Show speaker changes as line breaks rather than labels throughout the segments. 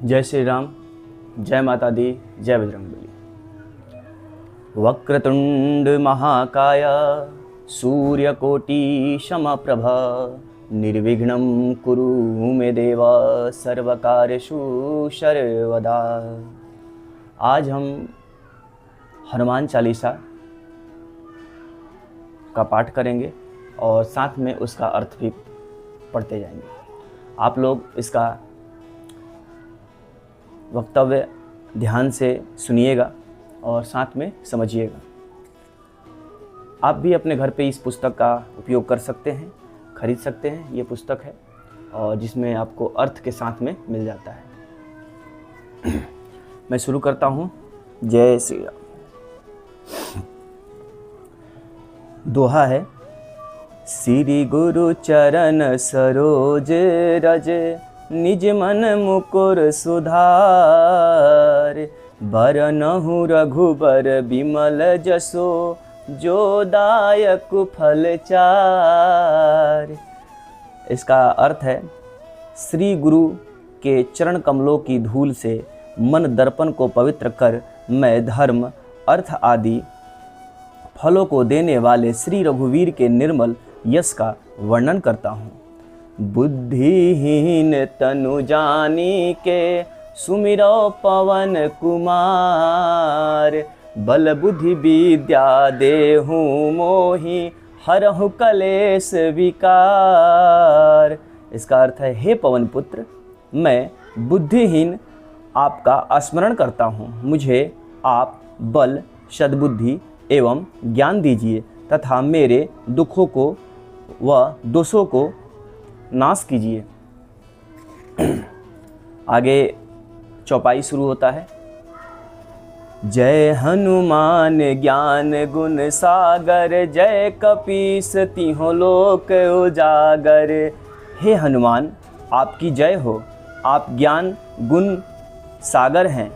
जय श्री राम, जय माता दी, जय बजरंगबली। वक्रतुंड महाकाय सूर्यकोटि समप्रभा निर्विघ्नं कुरु मे देव सर्वकार्येषु सर्वदा। आज हम हनुमान चालीसा का पाठ करेंगे और साथ में उसका अर्थ भी पढ़ते जाएंगे। आप लोग इसका वक्तव्य ध्यान से सुनिएगा और साथ में समझिएगा। आप भी अपने घर पे इस पुस्तक का उपयोग कर सकते हैं, खरीद सकते हैं। ये पुस्तक है और जिसमें आपको अर्थ के साथ में मिल जाता है। मैं शुरू करता हूँ। जय श्री राम। दोहा है। श्री गुरु चरण सरोज रज निज मन मुकुर सुधार बरनहु रघुबर विमल जसो जो दायक फल चार। इसका अर्थ है, श्री गुरु के चरण कमलों की धूल से मन दर्पण को पवित्र कर मैं धर्म अर्थ आदि फलों को देने वाले श्री रघुवीर के निर्मल यश का वर्णन करता हूँ। बुद्धिहीन तनु जानी के सुमिरो पवन कुमार बल बुद्धि विद्या देहु मोहि हरहु कलेश विकार। इसका अर्थ है, हे पवन पुत्र, मैं बुद्धिहीन आपका स्मरण करता हूँ। मुझे आप बल, सद्बुद्धि एवं ज्ञान दीजिए तथा मेरे दुखों को व दोषों को नाश कीजिए। आगे चौपाई शुरू होता है। जय हनुमान ज्ञान गुण सागर जय कपीस तिहों लोक उजागर। हे हनुमान, आपकी जय हो। आप ज्ञान गुण सागर हैं।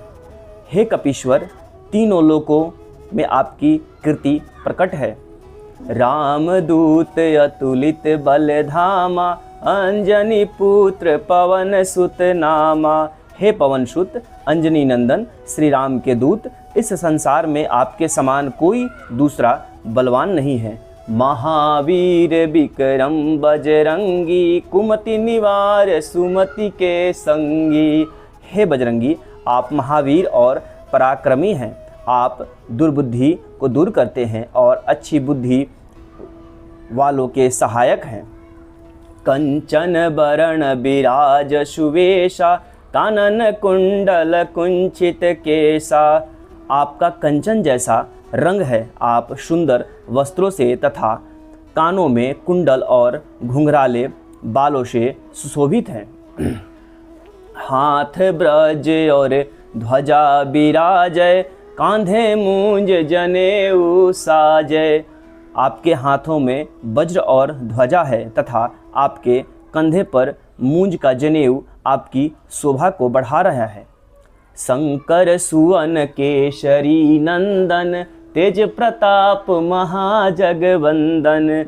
हे कपीश्वर, तीनों लोकों में आपकी कीर्ति प्रकट है। रामदूत अतुलित बल धामा अंजनी पुत्र पवन सुत नामा। हे पवन सुत, अंजनी नंदन श्री राम के दूत, इस संसार में आपके समान कोई दूसरा बलवान नहीं है। महावीर विक्रम बजरंगी कुमति निवार सुमति के संगी। हे बजरंगी, आप महावीर और पराक्रमी हैं। आप दुर्बुद्धि को दूर करते हैं और अच्छी बुद्धि वालों के सहायक हैं। कंचन बरण विराज सुवेशा कानन कुंडल कुंचित केसा। आपका कंचन जैसा रंग है। आप सुंदर वस्त्रों से तथा कानों में कुंडल और घुंघराले बालों से सुशोभित हैं। हाथ ब्रज और ध्वजा विराजय कांधे मूंज जनेऊ साजय। आपके हाथों में वज्र और ध्वजा है तथा आपके कंधे पर मूंज का जनेऊ आपकी शोभा को बढ़ा रहा है। शंकर सुवन केशरी नंदन तेज प्रताप महाजगवंदन।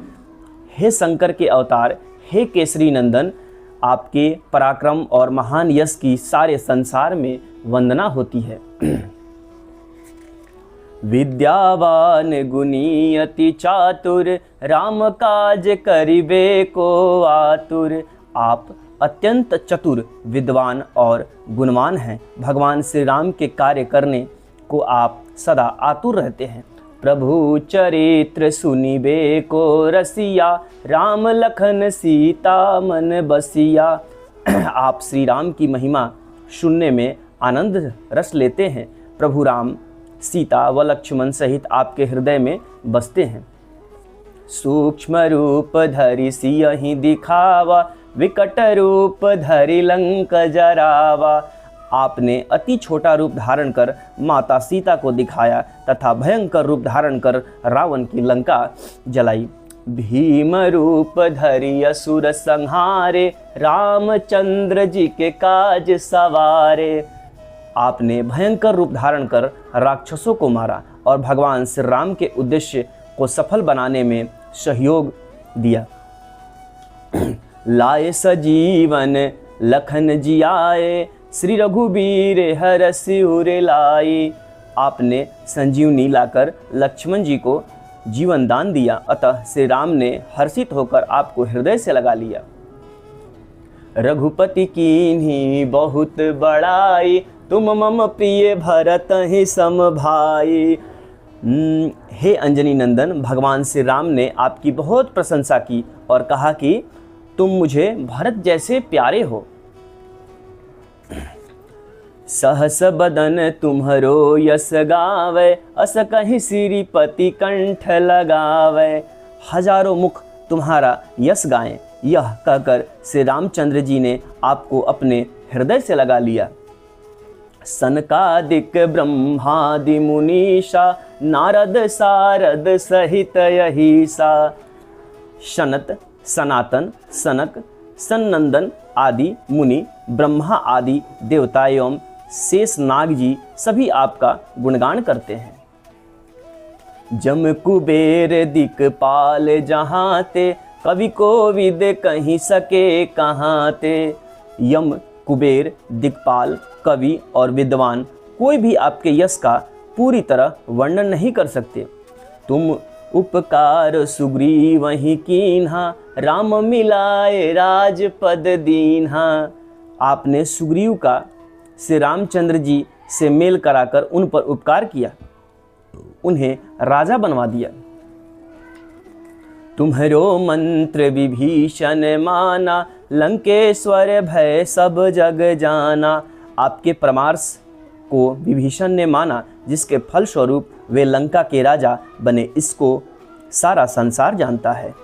हे शंकर के अवतार, हे केसरी नंदन, आपके पराक्रम और महान यश की सारे संसार में वंदना होती है। विद्यावान गुणी अति चातुर राम काज करिबे को आतुर। आप अत्यंत चतुर, विद्वान और गुणवान हैं। भगवान श्री राम के कार्य करने को आप सदा आतुर रहते हैं। प्रभु चरित्र सुनिबे को रसिया राम लखन सीता मन बसिया। आप श्री राम की महिमा सुनने में आनंद रस लेते हैं। प्रभु राम, सीता व लक्ष्मण सहित आपके हृदय में बसते हैं। सूक्ष्म रूप धरि सियहि दिखावा विकट रूप धरि लंक जरावा। आपने अति छोटा रूप धारण कर माता सीता को दिखाया तथा भयंकर रूप धारण कर रावण की लंका जलाई। भीम रूप धरि असुर संहारे रामचंद्र जी के काज सवारे। आपने भयंकर रूप धारण कर राक्षसों को मारा और भगवान श्री राम के उद्देश्य को सफल बनाने में सहयोग दिया। लाए सजीवन लखन जियाए श्री रघुबीर हरषि उर लाई। आपने संजीवनी लाकर लक्ष्मण जी को जीवन दान दिया, अतः श्री राम ने हर्षित होकर आपको हृदय से लगा लिया। रघुपति कीन्ही बहुत बड़ाई, तुम मम प्रिय भरत ही सम भाई। हे अंजनी नंदन, भगवान श्री राम ने आपकी बहुत प्रशंसा की और कहा कि तुम मुझे भरत जैसे प्यारे हो। सहस बदन तुम्हरो यस गावे, अस कहीं श्रीपति कंठ लगावे। हजारों मुख तुम्हारा यश गाएं, यह कहकर श्री रामचंद्र जी ने आपको अपने हृदय से लगा लिया। सनकादिक ब्रह्मादि मुनीषा, नारद सारद सहित यही सा। सनत, सनातन, सनक, सन्नंदन आदि मुनि, ब्रह्मा आदि देवता एवं शेष नाग जी सभी आपका गुणगान करते हैं। जम कुबेर दिक्पाल जहाँ ते, कवि कोविद कहीं सके कहाँ ते। यम, कुबेर, दिक्पाल, कवि और विद्वान कोई भी आपके यश का पूरी तरह वर्णन नहीं कर सकते। तुम उपकार सुग्रीव वहीं कीन्हा, राम मिलाए राजपद दीन्हा। आपने सुग्रीव का श्री रामचंद्र जी से मेल कराकर उन पर उपकार किया, उन्हें राजा बनवा दिया। तुम्हरो मंत्र विभीषण माना, लंकेश्वर भय सब जग जाना। आपके परामर्श को विभीषण ने माना, जिसके फलस्वरूप वे लंका के राजा बने, इसको सारा संसार जानता है।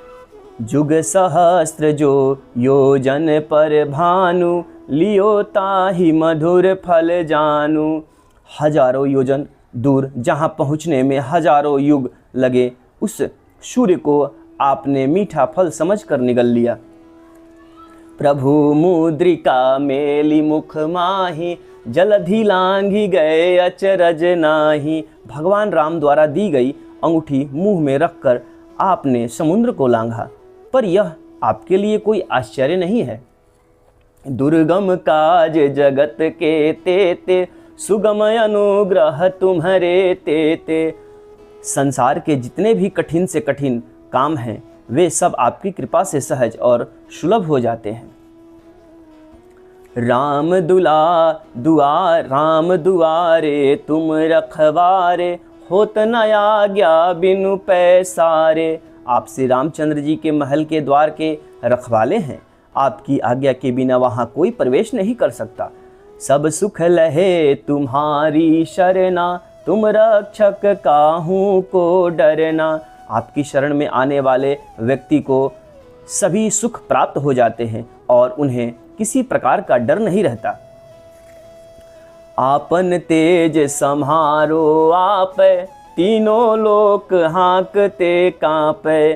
जुग सहस्त्र जो योजन पर भानु, लियो ताहि मधुर फल जानू। हजारों योजन दूर जहाँ पहुँचने में हजारों युग लगे, उस सूर्य को आपने मीठा फल समझकर निगल लिया। प्रभु मुद्रिका मेली मुख माही, जलधि लांघी गए अचरज नाही। भगवान राम द्वारा दी गई अंगूठी मुंह में रखकर आपने समुद्र को लांघा, पर यह आपके लिए कोई आश्चर्य नहीं है। दुर्गम काज जगत के तेते, सुगम अनुग्रह तुम्हारे तेते। संसार के जितने भी कठिन से कठिन काम हैं, वे सब आपकी कृपा से सहज और सुलभ हो जाते हैं। राम दुआरे तुम रखवारे, होत न आज्ञा बिनु पैसारे। आप श्री रामचंद्र जी के महल के द्वार के रखवाले हैं, आपकी आज्ञा के बिना वहाँ कोई प्रवेश नहीं कर सकता। सब सुख लहे तुम्हारी शरणा, तुम रक्षक काहू को डरना। आपकी शरण में आने वाले व्यक्ति को सभी सुख प्राप्त हो जाते हैं और उन्हें किसी प्रकार का डर नहीं रहता। आपन तेज सम्हारो आप, तीनों लोक हाँकते कांपे।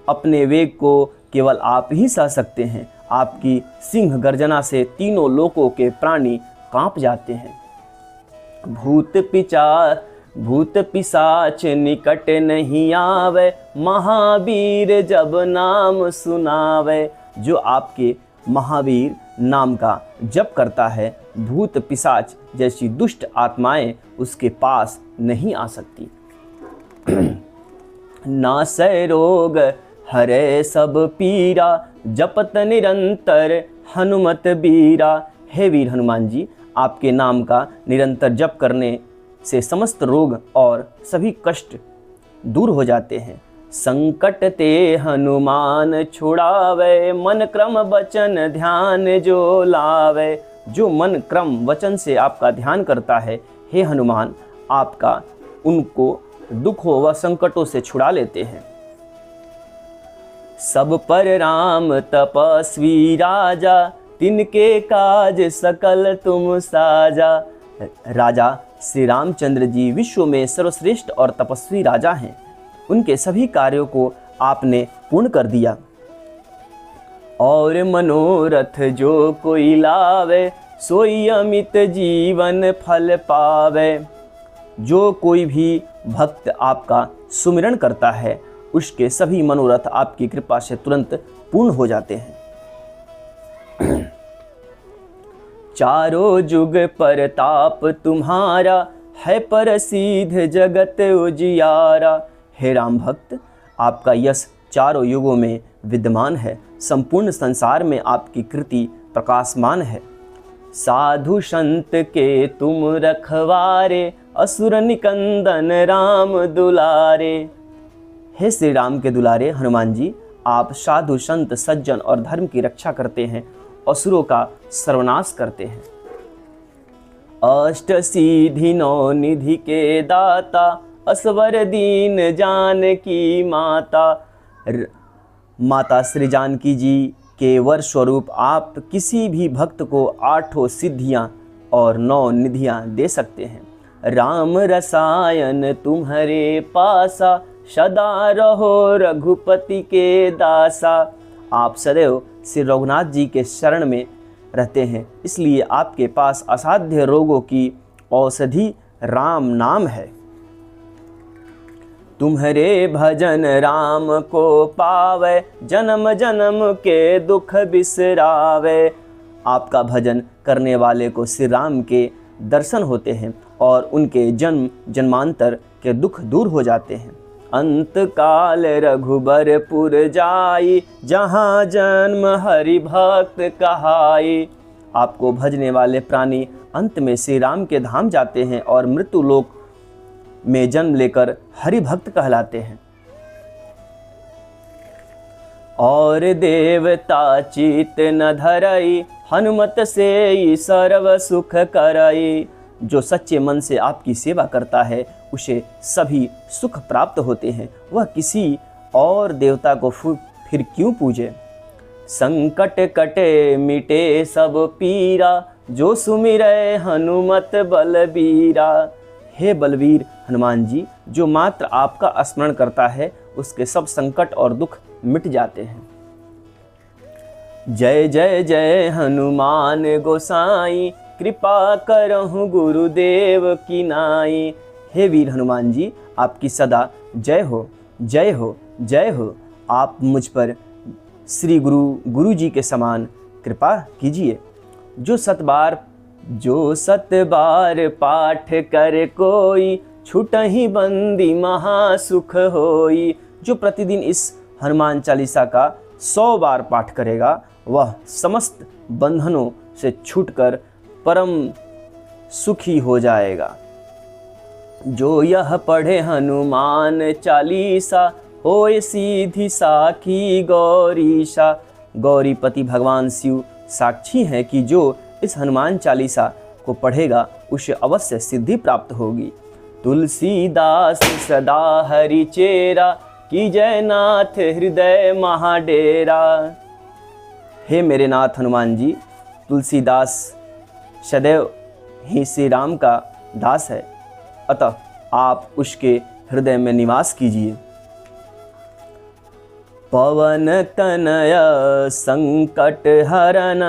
अपने वेग को केवल आप ही सह सकते हैं, आपकी सिंह गर्जना से तीनों लोकों के प्राणी कांप जाते हैं। भूत पिशाच निकट नहीं आवे, महावीर जब नाम सुनावे। जो आपके महावीर नाम का जप करता है, भूत पिशाच जैसी दुष्ट आत्माएं उसके पास नहीं आ सकती। नासै रोग हरे सब पीरा, जपत निरंतर हनुमत बीरा। हे वीर हनुमान जी, आपके नाम का निरंतर जप करने से समस्त रोग और सभी कष्ट दूर हो जाते हैं। संकट ते हनुमान छुड़ावे, मन क्रम वचन ध्यान जो लावे। जो मन क्रम वचन से आपका ध्यान करता है, हे हनुमान, आपका उनको दुखों व संकटों से छुड़ा लेते हैं। सब पर राम तपस्वी राजा, तिनके काज सकल तुम साजा। राजा श्री रामचंद्र जी विश्व में सर्वश्रेष्ठ और तपस्वी राजा हैं, उनके सभी कार्यों को आपने पूर्ण कर दिया। और मनोरथ जो कोई लावे, सोई अमित जीवन फल पावे। जो कोई भी भक्त आपका सुमिरन करता है, उसके सभी मनोरथ आपकी कृपा से तुरंत पूर्ण हो जाते हैं। चारों जुग परताप तुम्हारा, है प्रसिद्ध जगत उजियारा। हे राम भक्त, आपका यश चारों युगों में विद्यमान है, संपूर्ण संसार में आपकी कृति प्रकाशमान है। साधु संत के तुम रखवारे, असुर निकंदन राम दुलारे। हे श्री राम के दुलारे हनुमान जी, आप साधु संत सज्जन और धर्म की रक्षा करते हैं, असुरों का सर्वनाश करते हैं। अष्ट सिद्धि नौ निधि के दाता, असवर दीन जानकी माता। माता श्री जानकी जी के वर स्वरूप आप किसी भी भक्त को 8 सिद्धियां और 9 निधियां दे सकते हैं। राम रसायन तुम्हारे पासा, सदा रहो रघुपति के दासा। आप सदैव श्री रघुनाथ जी के शरण में रहते हैं, इसलिए आपके पास असाध्य रोगों की औषधि राम नाम है। तुम्हारे भजन राम को पावे, जन्म जन्म के दुख बिसरावे। आपका भजन करने वाले को श्री राम के दर्शन होते हैं और उनके जन्म जन्मांतर के दुख दूर हो जाते हैं। अंत काल रघुबरपुर जाई, जहाँ जन्म हरि भक्त कहाई। आपको भजने वाले प्राणी अंत में श्री राम के धाम जाते हैं और मृत्यु लोक में जन्म लेकर हरि भक्त कहलाते हैं। और देवता चित न धरई, हनुमत से सर्व सुख करई। जो सच्चे मन से आपकी सेवा करता है उसे सभी सुख प्राप्त होते हैं, वह किसी और देवता को फिर क्यों पूजे। संकट कटे मिटे सब पीरा, जो सुमिरै हनुमत बलबीरा। हे बलवीर हनुमान जी, जो मात्र आपका स्मरण करता है उसके सब संकट और दुख मिट जाते हैं। जय जय जय हनुमान गोसाई, कृपा करहु गुरुदेव की नाई। हे वीर हनुमान जी, आपकी सदा जय हो जय हो जय हो। आप मुझ पर श्री गुरु जी के समान कृपा कीजिए। जो सत बार पाठ कर कोई, छूटहि बंदी महासुख होई। जो प्रतिदिन इस हनुमान चालीसा का 100 बार पाठ करेगा, वह समस्त बंधनों से छूटकर परम सुखी हो जाएगा। जो यह पढ़े हनुमान चालीसा, होए सीधी साखी गौरीशा। गौरीपति भगवान शिव साक्षी हैं कि जो इस हनुमान चालीसा को पढ़ेगा उसे अवश्य सिद्धि प्राप्त होगी। तुलसीदास सदा हरि चेरा, की जय नाथ हृदय महाडेरा। हे मेरे नाथ हनुमान जी, तुलसीदास सदैव ही श्री राम का दास है, अतः आप उसके हृदय में निवास कीजिए। पवन तनय संकट हरन,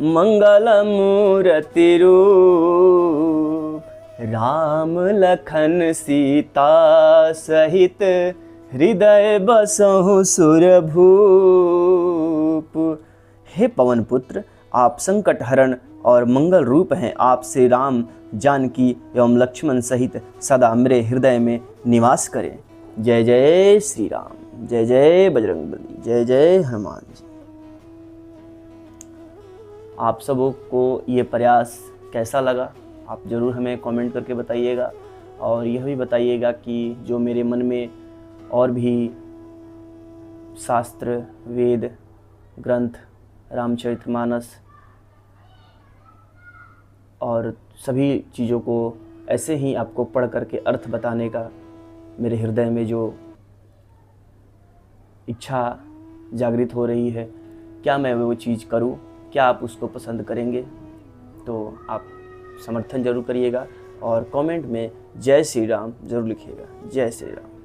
मंगल मूर्ति रूप। राम लखन सीता सहित, हृदय बसहु सुरभूप। हे पवन पुत्र, आप संकट हरण और मंगल रूप हैं। आप श्री राम जानकी एवं लक्ष्मण सहित सदा मेरे हृदय में निवास करें। जय जय श्री राम, जय जय बजरंगबली, जय जय हनुमान जी। आप सबों को ये प्रयास कैसा लगा, आप ज़रूर हमें कमेंट करके बताइएगा। और यह भी बताइएगा कि जो मेरे मन में और भी शास्त्र, वेद, ग्रंथ, रामचरितमानस और सभी चीज़ों को ऐसे ही आपको पढ़ करके अर्थ बताने का मेरे हृदय में जो इच्छा जागृत हो रही है, क्या मैं वो चीज़ करूं, क्या आप उसको पसंद करेंगे? तो आप समर्थन जरूर करिएगा और कमेंट में जय श्री राम जरूर लिखिएगा। जय श्री राम।